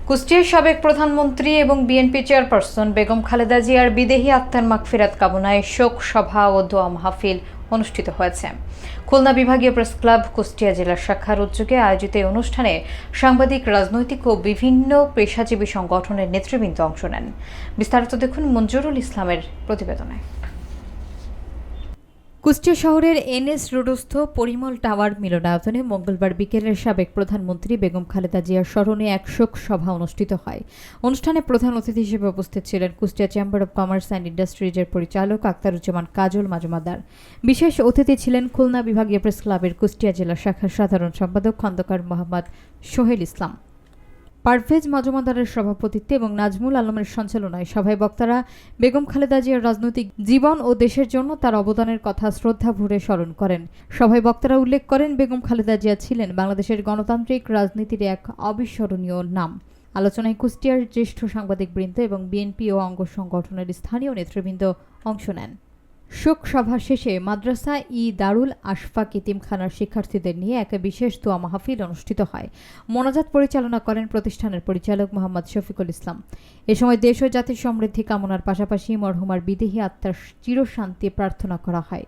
কুষ্টিয়ার সাবেক প্রধানমন্ত্রী এবং বিএনপি চেয়ারপারসন বেগম খালেদা জিয়ার বিদেহী আত্মার মাগফিরাত কামনায় শোক সভা ও দোয়া মাহফিল অনুষ্ঠিত হয়েছে। খুলনা বিভাগীয় প্রেস ক্লাব কুষ্টিয়া জেলা শাখার উদ্যোগে আয়োজিত এই অনুষ্ঠানে সাংবাদিক, রাজনৈতিক ও বিভিন্ন পেশাজীবী সংগঠনের নেতৃবৃন্দ অংশ নেন। বিস্তারিত দেখুন মঞ্জুরুল ইসলামের প্রতিবেদনে। কুষ্টিয়া শহরের এনএস রোডস্থ পরিমল টাওয়ার মিলনায়তনে মঙ্গলবার বিকেলের সাবেক প্রধানমন্ত্রী বেগম খালেদা জিয়ার স্মরণে এক শোক সভা অনুষ্ঠিত হয়। অনুষ্ঠানে প্রধান অতিথি হিসেবে উপস্থিত ছিলেন Kushtia chamber of commerce and ইন্ডাস্ট্রিজের পরিচালক আখতারুজ্জামান কাজল মাজুমদার। বিশেষ অতিথি ছিলেন খুলনা বিভাগীয় প্রেস ক্লাবের কুষ্টিয়া জেলা শাখার সাধারণ সম্পাদক খন্দকার মোহাম্মদ সোহেল ইসলাম। পারভেজ মাজুমদারের সভাপতিত্বে এবং নাজমুল আলমের সঞ্চালনায় সভায় বক্তারা বেগম খালেদা জিয়ার রাজনৈতিক জীবন ও দেশের জন্য তার অবদানের কথা শ্রদ্ধা ভরে স্মরণ করেন। সভায় বক্তারা উল্লেখ করেন, বেগম খালেদা জিয়া ছিলেন বাংলাদেশের গণতান্ত্রিক রাজনীতির এক অবিস্মরণীয় নাম। আলোচনায় কুষ্টিয়ার জ্যেষ্ঠ সাংবাদিকবৃন্দ এবং বিএনপি ও অঙ্গ সংগঠনের স্থানীয় নেতৃবৃন্দ অংশ নেন। শোক সভা শেষে মাদ্রাসা দারুল আশফাক ইতিমখানার শিক্ষার্থীদের নিয়ে এক বিশেষ দোয়া মাহফিল অনুষ্ঠিত হয়। মোনাজাত পরিচালনা করেন প্রতিষ্ঠানের পরিচালক মোহাম্মদ শফিকুল ইসলাম। এ সময় দেশ ও জাতির সমৃদ্ধি কামনার পাশাপাশি মরহুমার বিদেহী আত্মার চিরশান্তি প্রার্থনা করা হয়।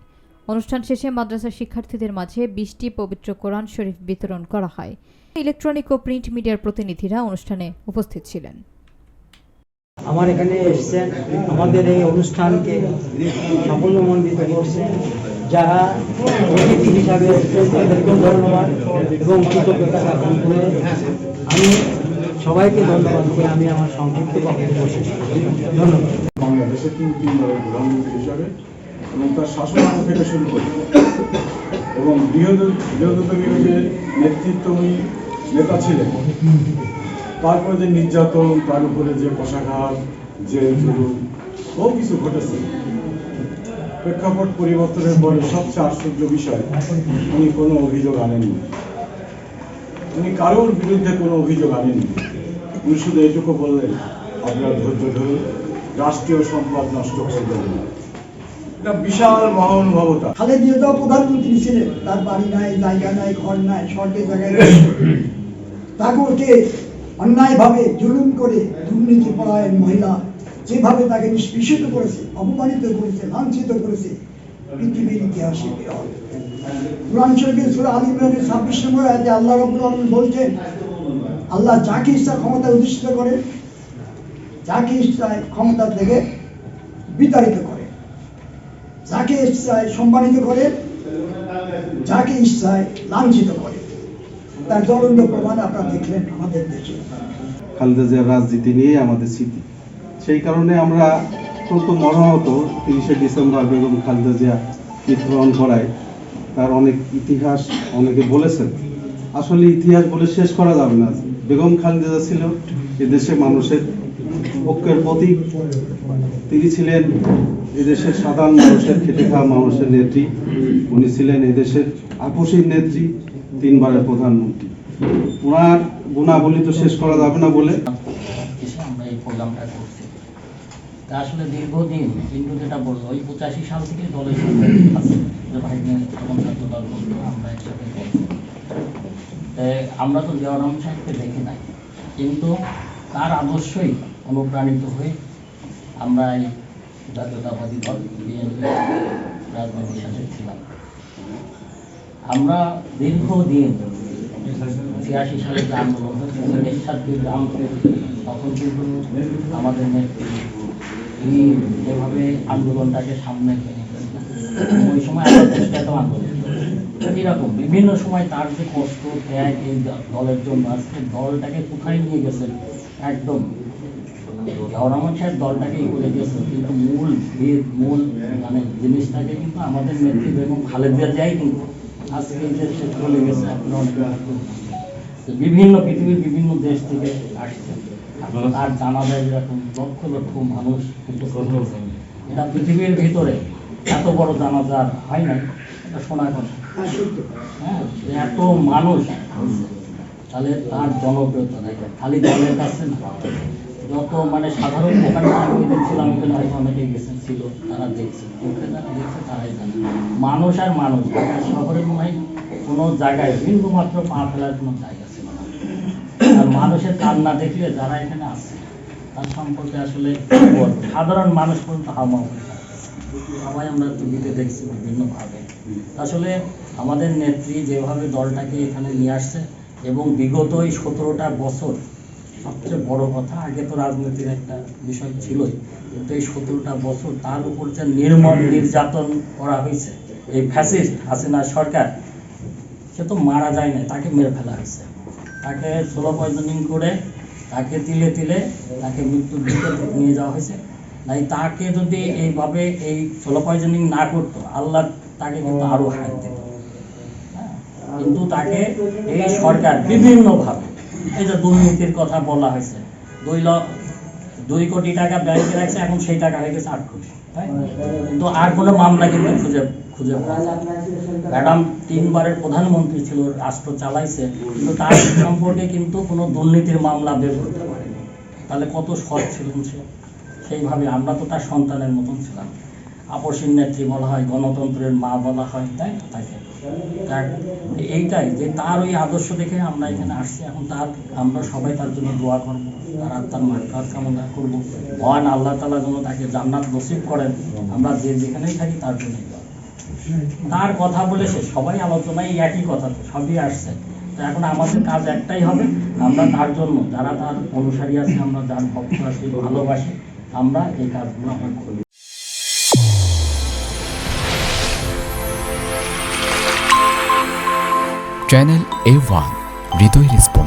অনুষ্ঠান শেষে মাদ্রাসার শিক্ষার্থীদের মাঝে 20টি পবিত্র কোরআন শরীফ বিতরণ করা হয়। ইলেকট্রনিক ও প্রিন্ট মিডিয়ার প্রতিনিধিরা অনুষ্ঠানে উপস্থিত ছিলেন। আমার এখানে এসেছেন, আমাদের এই অনুষ্ঠানকে সাফল্যমণ্ডিত করছে যারা অতিথি হিসাবে তাদেরকেও ধন্যবাদ এবং কৃতজ্ঞতা জ্ঞাপন করে আমি সবাইকে ধন্যবাদ করে আমি আমার সংক্ষিপ্ত বক্তব্য বসে ধন্যবাদ। বাংলাদেশের তিনবারের প্রধানমন্ত্রী হিসাবে এবং তার শাসনামল থেকে শুরু করে এবং বৃহত্তমীয় যে নেতৃত্বমী নেতা ছিলেন, তারপরে যে নির্যাতন, তার উপরে যে কষাঘাত, যে জুলুম, বহু কিছু ঘটেছে। প্রেক্ষাপট পরিবর্তনের পরে সবচেয়ে আশ্চর্য বিষয়, উনি কোনো অভিযোগ আনেননি। উনি কারোর বিরুদ্ধে কোনো অভিযোগ আনেননি। উনি শুধু এটুকু বললেন, আপনারা ধৈর্য ধরুন, রাষ্ট্রীয় সম্পদ নষ্ট করবেন না। এটা বিশাল মহানুভবতা। খালেদা জিয়া প্রধানমন্ত্রী ছিলেন, তার বাড়ি নাই, জায়গা নাই, ঘর নাই, স্বর্গের জায়গায় তাকে অন্যায়ভাবে জুলুম করে দুর্নীতি পরায়ণ মহিলা যেভাবে তাকে নিষ্পেষিত করেছে, অপমানিত করেছে, লাঞ্ছিত করেছে, পৃথিবীর ইতিহাসে বিরল। কুরআন শরীফের সূরা আল ইমরানের 26 নম্বর আয়াতে আল্লাহ রাব্বুল আলামিন বলছেন, আল্লাহ যাকে ইচ্ছা ক্ষমতা অধিষ্ঠিত করে, যাকে ইচ্ছায় ক্ষমতা থেকে বিতাড়িত করে, যাকে ইচ্ছায় সম্মানিত করে, যাকে ইচ্ছায় লাঞ্ছিত করে। তার জ্বলন্ত প্রমাণ আপনারা দেখলেন আমাদের দেশে। খালেদা জিয়ার রাজনীতি নিয়ে আমাদের স্মৃতি, সেই কারণে আমরা অত্যন্ত মর্মাহত 30শে ডিসেম্বর বেগম খালেদা জিয়া মৃত্যুবরণ করায়। তার অনেক ইতিহাস অনেকে বলেছেন, আসলে ইতিহাস বলে শেষ করা যাবে না। বেগম খালেদা জিয়া ছিল এদেশের মানুষের ঐক্যের প্রতীক। তিনি ছিলেন এদেশের সাধারণ মানুষের, খেটে খাওয়া মানুষের নেত্রী। উনি ছিলেন এদেশের আপসীর নেত্রী, 3বারের প্রধানমন্ত্রী। ওনার গুণাবলী তো শেষ করা যাবে না বলে আমরা এই প্রোগ্রামটা করছি। তা আসলে দীর্ঘদিন কিন্তু যেটা বললো, ওই 85 সাল থেকে দলের সাথে আছে, আমরা একসাথে আমরা তো জিয়াউর রহমান সাহেবকে দেখি নাই, কিন্তু তার আদর্শই অনুপ্রাণিত হয়ে আমরা এই জাতীয়তাবাদী দল বিএনপি রাজনীতির সাথে ছিলাম। আমরা দীর্ঘদিন 86 সালে যে আন্দোলন তখন কিন্তু আমাদের নেত্রী তিনি যেভাবে আন্দোলনটাকে সামনে ওই সময় এত আন্দোলন এরকম বিভিন্ন সময় তার যে কষ্ট ত্যাগ এই দলের জন্য আজকে দলটাকে কোথায় নিয়ে গেছেন, একদম জিয়াউর রহমান সাহেব দলটাকেই করে গেছেন, কিন্তু মূল মানে জিনিসটাকে কিন্তু আমাদের নেত্রী এবং খালেদা জিয়াই কিন্তু আজকে এই দেশে চলে গেছে। আপনারা বিভিন্ন পৃথিবীর বিভিন্ন দেশ থেকে আসছে, আর জানা যায় এরকম লক্ষ লক্ষ মানুষ কিন্তু এটা পৃথিবীর ভিতরে এত বড় জানাজার হয় নাই, এটা শোনা কথা। হ্যাঁ, এত মানুষ, তাহলে তার জনপ্রিয়তা দেখে খালি দলের কাছে না, যত মানে সাধারণ ওখানে আমি দেখছিলাম, ওখানে হয়তো অনেকেই গেছেন ছিল, তারা দেখছে, চোখে যারা দেখছে তারাই জানে। মানুষ আর মানুষ, শহরের মনে হয় কোনো জায়গায় বিন্দু মাত্র পা ফেলার কোনো জায়গা ছিল না। আর মানুষের কান্না দেখলে যারা এখানে আছে তার সম্পর্কে আসলে সাধারণ মানুষ পর্যন্ত হাওয়া হয়ে যায়। সবাই আমরা টিভিতে দেখছি বিভিন্নভাবে। আসলে আমাদের নেত্রী যেভাবে দলটাকে এখানে নিয়ে আসছে এবং বিগত এই 17টা বছর, সবচেয়ে বড় কথা, আগে তো রাজনীতির একটা বিষয় ছিলই, কিন্তু এই 17টা বছর তার উপর যে নির্মম নির্যাতন করা হয়েছে এই ফ্যাসিস্ট হাসিনা সরকার, সে তো মারা যায় না, তাকে মেরে ফেলা হয়েছে। তাকে স্লো পয়জনিং করে তাকে তিলে তিলে তাকে মৃত্যুর দিকে নিয়ে যাওয়া হয়েছে। তাই তাকে যদি এইভাবে এই স্লো পয়জনিং না করতো, আল্লাহ তাকে কিন্তু আরো হাত দিত। হ্যাঁ, কিন্তু তাকে এই সরকার বিভিন্নভাবে, এই যে দুর্নীতির কথা বলা হয়েছে, 2 কোটি টাকা ব্যাংকে রাখছে, এখন সেই টাকা হয়ে গেছে 8 কোটি, তাই না? কিন্তু আর কোনো মামলা কিন্তু খুঁজে পাওয়া যায় না। ম্যাডাম 3 বারের প্রধানমন্ত্রী ছিল, রাষ্ট্র চালাইছে, কিন্তু তার সম্পর্কে কিন্তু কোনো দুর্নীতির মামলা বের করতে পারেনি। তাহলে কত সৎ ছিলেন সে। সেইভাবে আমরা তো তার সন্তানের মতন ছিলাম। আপসীর নেত্রী বলা হয়, গণতন্ত্রের মা বলা হয়, তাই না? তাকে এইটাই যে তার ওই আদর্শ দেখে আমরা এখানে আসছি। এখন আমরা সবাই তার জন্য দোয়া করবো, তার আত্মার মাগফিরাত কামনা করবো। মহান আল্লাহ তাআলা যেন তাকে জান্নাত নসিব করেন। আমরা যেখানেই থাকি তার জন্য তার কথা বলে সবাই আলোচনায় একই কথা, তো সবই আসছে। তো এখন আমাদের কাজ একটাই হবে, আমরা তার জন্য, যারা তার অনুসারী আছে, আমরা যার ভক্ত আছি, ভালোবাসি, আমরা এই কাজগুলো আমরা করি। চ্যানেল A1 হৃদয় রেসপন্স।